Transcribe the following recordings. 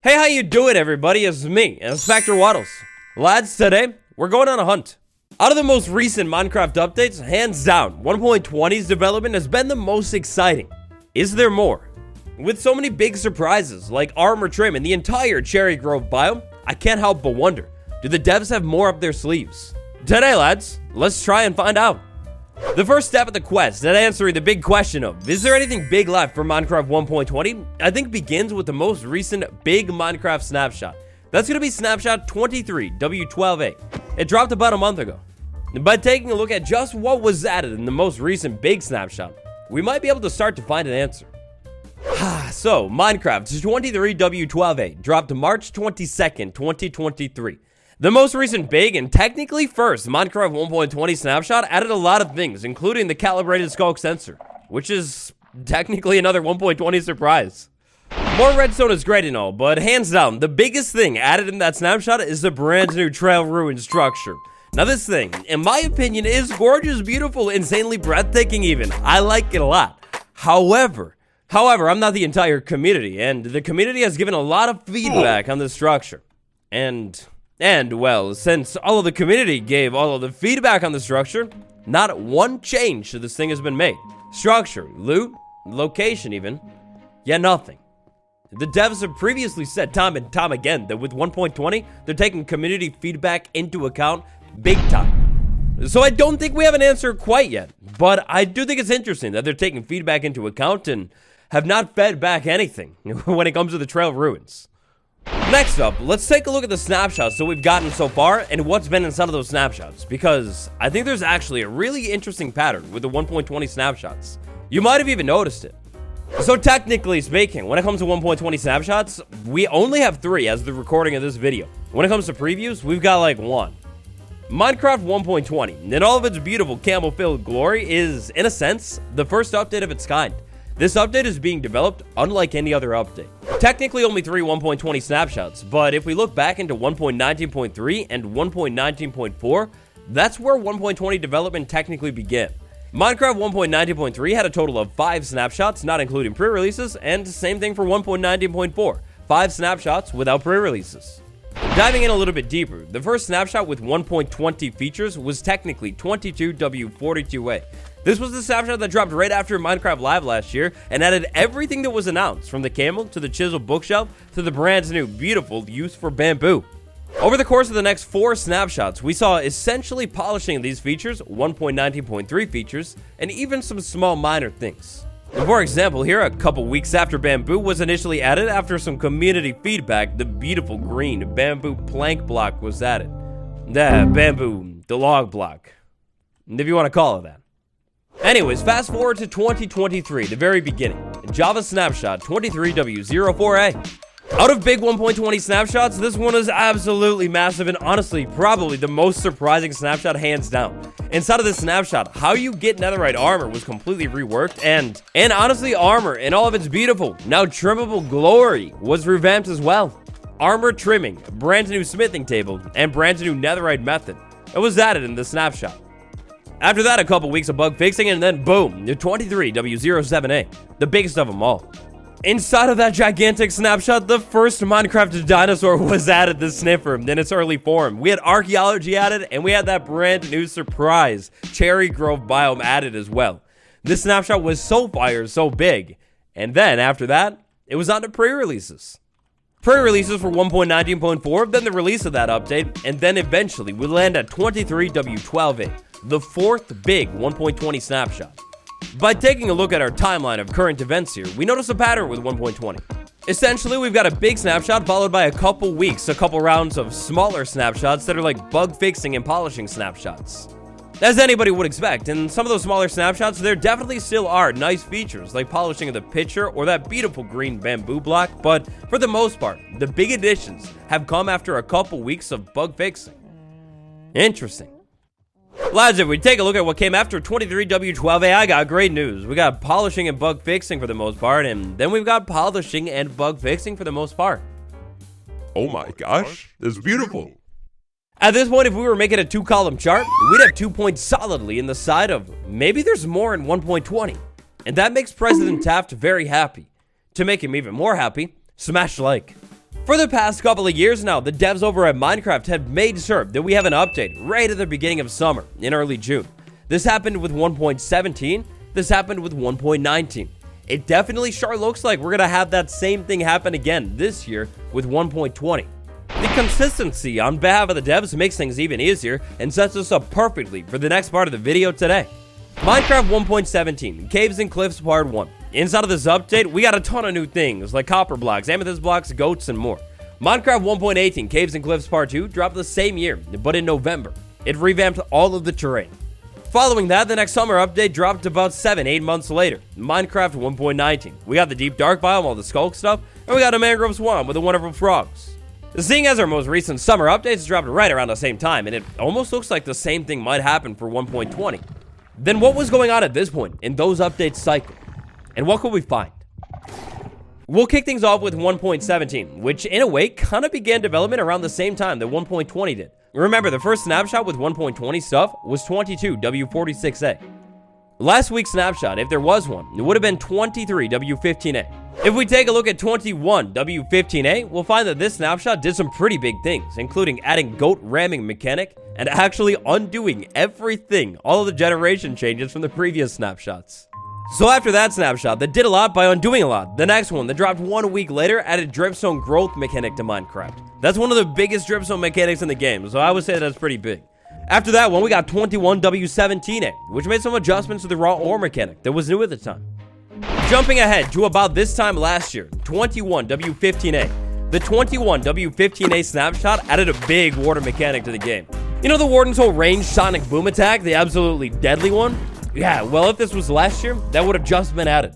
Hey, how you doing, everybody? It's me, Inspector Waddles. Lads, today, we're going on a hunt. Out of the most recent Minecraft updates, hands down, 1.20's development has been the most exciting. Is there more? With so many big surprises, like armor trim and the entire Cherry Grove biome, I can't help but wonder, do the devs have more up their sleeves? Today, lads, let's try and find out. The first step of the quest at answering the big question of, is there anything big left for Minecraft 1.20, I think begins with the most recent big Minecraft snapshot. That's going to be Snapshot 23W12A. It dropped about a month ago. By taking a look at just what was added in the most recent big snapshot, we might be able to start to find an answer. So, Minecraft 23W12A dropped March 22nd, 2023. The most recent big and technically first Minecraft 1.20 snapshot added a lot of things, including the calibrated skulk sensor, which is technically another 1.20 surprise. More redstone is great and all, but hands down, the biggest thing added in that snapshot is the brand new trail ruin structure. Now this thing, in my opinion, is gorgeous, beautiful, insanely breathtaking even. I like it a lot. However, I'm not the entire community, and the community has given a lot of feedback on the structure. And well, since all of the community gave all of the feedback on the structure, not one change to this thing has been made. Structure, loot, location even, yet nothing. The devs have previously said time and time again that with 1.20, they're taking community feedback into account big time. So I don't think we have an answer quite yet, but I do think it's interesting that they're taking feedback into account and have not fed back anything when it comes to the trail ruins. Next up, let's take a look at the snapshots that we've gotten so far and what's been inside of those snapshots, because I think there's actually a really interesting pattern with the 1.20 snapshots. You might have even noticed it. So technically speaking, when it comes to 1.20 snapshots, we only have 3 as the recording of this video. When it comes to previews, we've got like 1. Minecraft 1.20, in all of its beautiful camel-filled glory, is, in a sense, the first update of its kind. This update is being developed unlike any other update. Technically only 3 1.20 snapshots, but if we look back into 1.19.3 and 1.19.4, that's where 1.20 development technically began. Minecraft 1.19.3 had a total of 5 snapshots, not including pre-releases, and same thing for 1.19.4, 5 snapshots without pre-releases. Diving in a little bit deeper, the first snapshot with 1.20 features was technically 22W42A. This was the snapshot that dropped right after Minecraft Live last year and added everything that was announced, from the camel to the chisel bookshelf to the brand new beautiful use for bamboo. Over the course of the next 4 snapshots, we saw essentially polishing these features, 1.19.3 features, and even some small minor things. For example, here, a couple weeks after bamboo was initially added, after some community feedback, the beautiful green bamboo plank block was added. The log block, if you want to call it that. Anyways, fast forward to 2023, the very beginning. Java Snapshot 23W04A. Out of big 1.20 snapshots, this one is absolutely massive and honestly probably the most surprising snapshot hands down. Inside of this snapshot, how you get netherite armor was completely reworked, and honestly, armor in all of its beautiful, now trimmable glory was revamped as well. Armor trimming, brand new smithing table, and brand new netherite method. It was added in the snapshot. After that, a couple weeks of bug fixing, and then boom, the 23W07A, the biggest of them all. Inside of that gigantic snapshot, the first Minecraft dinosaur was added, the sniffer, in its early form. We had archeology added, and we had that brand new surprise, Cherry Grove biome added as well. This snapshot was so fire, so big. And then, after that, it was on to pre-releases. Pre-releases for 1.19.4, then the release of that update, and then eventually we land at 23W12A, the 4th big 1.20 snapshot. By taking a look at our timeline of current events here, we notice a pattern with 1.20. Essentially, we've got a big snapshot followed by a couple weeks, a couple rounds of smaller snapshots that are like bug fixing and polishing snapshots. As anybody would expect, in some of those smaller snapshots, there definitely still are nice features like polishing of the picture or that beautiful green bamboo block, but for the most part, the big additions have come after a couple weeks of bug fixing. Interesting. Lads, if we take a look at what came after 23W12A, I got great news. We got polishing and bug fixing for the most part, and then we've got polishing and bug fixing for the most part. Oh my gosh, that's beautiful. At this point, if we were making a 2-column chart, we'd have 2 points solidly in the side of maybe there's more in 1.20. And that makes President Taft very happy. To make him even more happy, smash like. For the past couple of years now, the devs over at Minecraft have made sure that we have an update right at the beginning of summer in early June. This happened with 1.17, this happened with 1.19. It definitely sure looks like we're gonna have that same thing happen again this year with 1.20. The consistency on behalf of the devs makes things even easier and sets us up perfectly for the next part of the video today. Minecraft 1.17, Caves and Cliffs Part 1. Inside of this update, we got a ton of new things like copper blocks, amethyst blocks, goats, and more. Minecraft 1.18, Caves and Cliffs Part 2 dropped the same year, but in November. It revamped all of the terrain. Following that, the next summer update dropped about 7-8 months later. Minecraft 1.19. We got the deep dark biome, all the skulk stuff, and we got a mangrove swamp with the wonderful frogs. Seeing as our most recent summer updates dropped right around the same time, and it almost looks like the same thing might happen for 1.20. Then what was going on at this point in those updates cycle? And what could we find? We'll kick things off with 1.17, which in a way kind of began development around the same time that 1.20 did. Remember, the first snapshot with 1.20 stuff was 22W46A. Last week's snapshot, if there was one, it would have been 23W15A. If we take a look at 21W15A, we'll find that this snapshot did some pretty big things, including adding goat ramming mechanic and actually undoing everything, all of the generation changes from the previous snapshots. So after that snapshot that did a lot by undoing a lot, the next one that dropped 1 week later added dripstone growth mechanic to Minecraft. That's one of the biggest dripstone mechanics in the game, so I would say that's pretty big. After that one, we got 21W17A, which made some adjustments to the raw ore mechanic that was new at the time. Jumping ahead to about this time last year, 21W15A. The 21W15A snapshot added a big water mechanic to the game. You know the Warden's whole ranged sonic boom attack, the absolutely deadly one? Yeah, well, if this was last year, that would have just been added.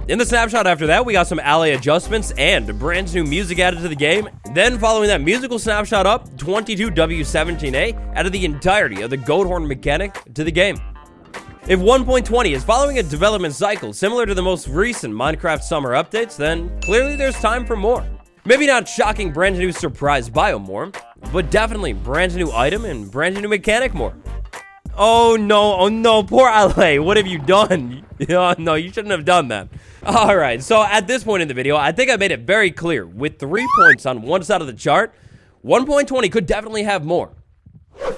In the snapshot after that, we got some ally adjustments and brand new music added to the game. Then following that musical snapshot up, 22W17A added the entirety of the goat horn mechanic to the game. If 1.20 is following a development cycle similar to the most recent Minecraft summer updates, then clearly there's time for more. Maybe not shocking brand new surprise biome more, but definitely brand new item and brand new mechanic more. Oh no, poor LA, what have you done? Oh no, you shouldn't have done that. Alright, so at this point in the video, I think I made it very clear, with 3 points on one side of the chart, 1.20 could definitely have more.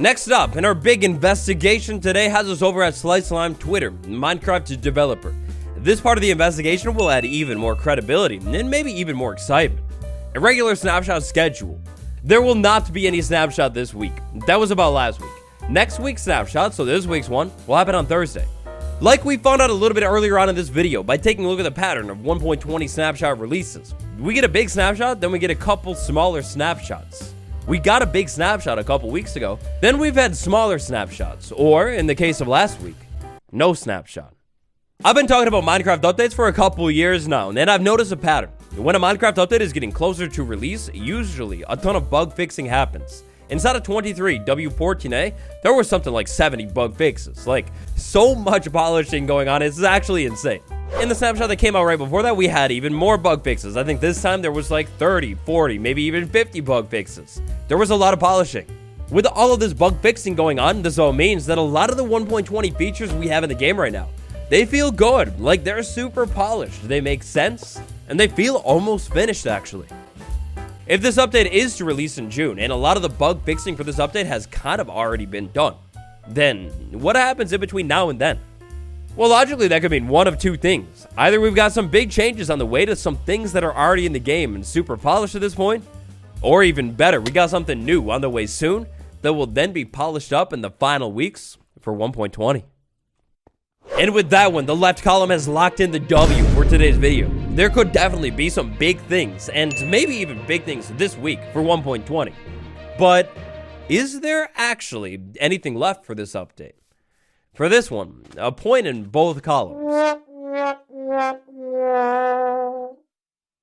Next up, in our big investigation today has us over at Slice Slime Twitter, Minecraft developer. This part of the investigation will add even more credibility, and maybe even more excitement. A regular snapshot schedule. There will not be any snapshot this week. That was about last week. Next week's snapshot, so this week's one, will happen on Thursday. Like we found out a little bit earlier on in this video by taking a look at the pattern of 1.20 snapshot releases. We get a big snapshot, then we get a couple smaller snapshots. We got a big snapshot a couple weeks ago, then we've had smaller snapshots, or in the case of last week, no snapshot. I've been talking about Minecraft updates for a couple years now, and I've noticed a pattern. When a Minecraft update is getting closer to release, usually a ton of bug fixing happens. Inside of 23W14A, there was something like 70 bug fixes. Like, so much polishing going on, it's actually insane. In the snapshot that came out right before that, we had even more bug fixes. I think this time there was like 30, 40, maybe even 50 bug fixes. There was a lot of polishing. With all of this bug fixing going on, this all means that a lot of the 1.20 features we have in the game right now, they feel good, like they're super polished, they make sense, and they feel almost finished actually. If this update is to release in June, and a lot of the bug fixing for this update has kind of already been done, then what happens in between now and then? Well, logically, that could mean one of two things. Either we've got some big changes on the way to some things that are already in the game and super polished at this point, or even better, we got something new on the way soon that will then be polished up in the final weeks for 1.20. And with that one, the left column has locked in the W for today's video. There could definitely be some big things, and maybe even big things this week for 1.20. But is there actually anything left for this update? For this one, a point in both columns.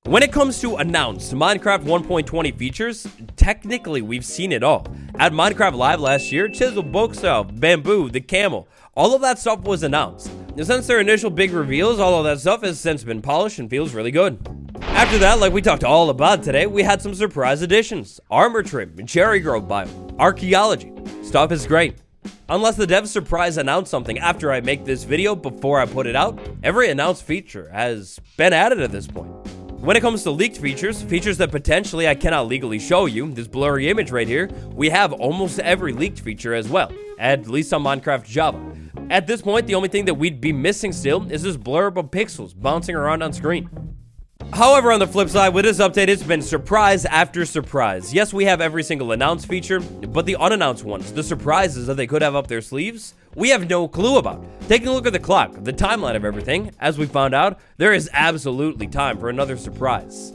When it comes to announced Minecraft 1.20 features, technically we've seen it all. At Minecraft Live last year, Chisel, Bookshelf, Bamboo, the Camel, all of that stuff was announced. And since their initial big reveals, all of that stuff has since been polished and feels really good. After that, like we talked all about today, we had some surprise additions. Armor trim, cherry grove biome, archeology. Stuff is great. Unless the devs surprise announce something after I make this video before I put it out, every announced feature has been added at this point. When it comes to leaked features, features that potentially I cannot legally show you, this blurry image right here, we have almost every leaked feature as well, at least on Minecraft Java. At this point, the only thing that we'd be missing still is this blurb of pixels bouncing around on screen. However, on the flip side, with this update, it's been surprise after surprise. Yes, we have every single announced feature, but the unannounced ones, the surprises that they could have up their sleeves, we have no clue about. Taking a look at the clock, the timeline of everything, as we found out, there is absolutely time for another surprise.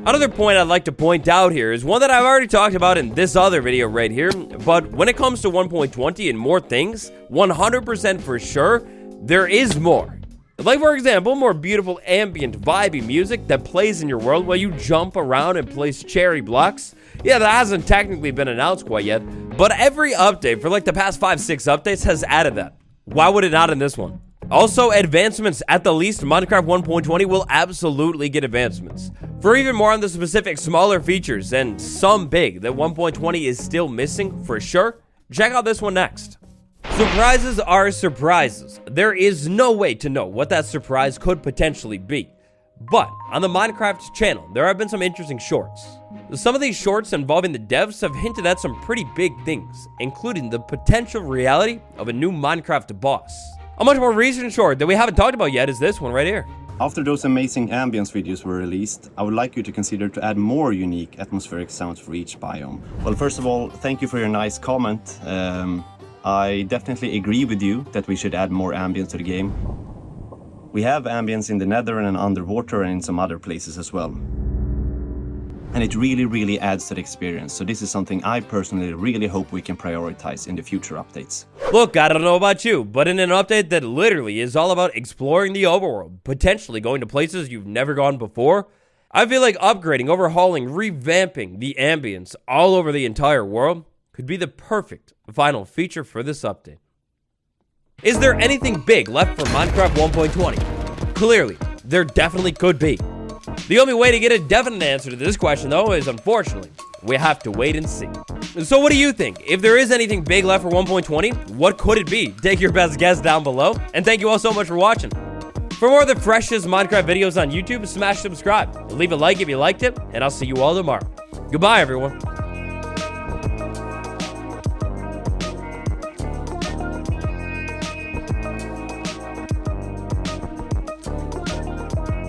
Another point I'd like to point out here is one that I've already talked about in this other video right here, but when it comes to 1.20 and more things, 100% for sure, there is more. Like, for example, more beautiful ambient vibey music that plays in your world while you jump around and place cherry blocks. Yeah, that hasn't technically been announced quite yet, but every update for like the past 5-6 updates has added that. Why would it not in this one? Also, advancements. At the least, Minecraft 1.20 will absolutely get advancements. For even more on the specific smaller features, and some big that 1.20 is still missing for sure, check out this one next. Surprises are surprises. There is no way to know what that surprise could potentially be. But on the Minecraft channel, there have been some interesting shorts. Some of these shorts involving the devs have hinted at some pretty big things, including the potential reality of a new Minecraft boss. A much more recent short that we haven't talked about yet is this one right here. After those amazing ambience videos were released, I would like you to consider to add more unique atmospheric sounds for each biome. Well, first of all, thank you for your nice comment. I definitely agree with you that we should add more ambience to the game. We have ambience in the nether and underwater and in some other places as well. And it really adds to the experience. So this is something I personally really hope we can prioritize in the future updates. Look, I don't know about you, but in an update that literally is all about exploring the overworld, potentially going to places you've never gone before, I feel like upgrading, overhauling, revamping the ambience all over the entire world could be the perfect final feature for this update. Is there anything big left for Minecraft 1.20? Clearly, there definitely could be. The only way to get a definite answer to this question, though, is unfortunately, we have to wait and see. So what do you think? If there is anything big left for 1.20, what could it be? Take your best guess down below, and thank you all so much for watching. For more of the freshest Minecraft videos on YouTube, smash subscribe, leave a like if you liked it, and I'll see you all tomorrow. Goodbye, everyone.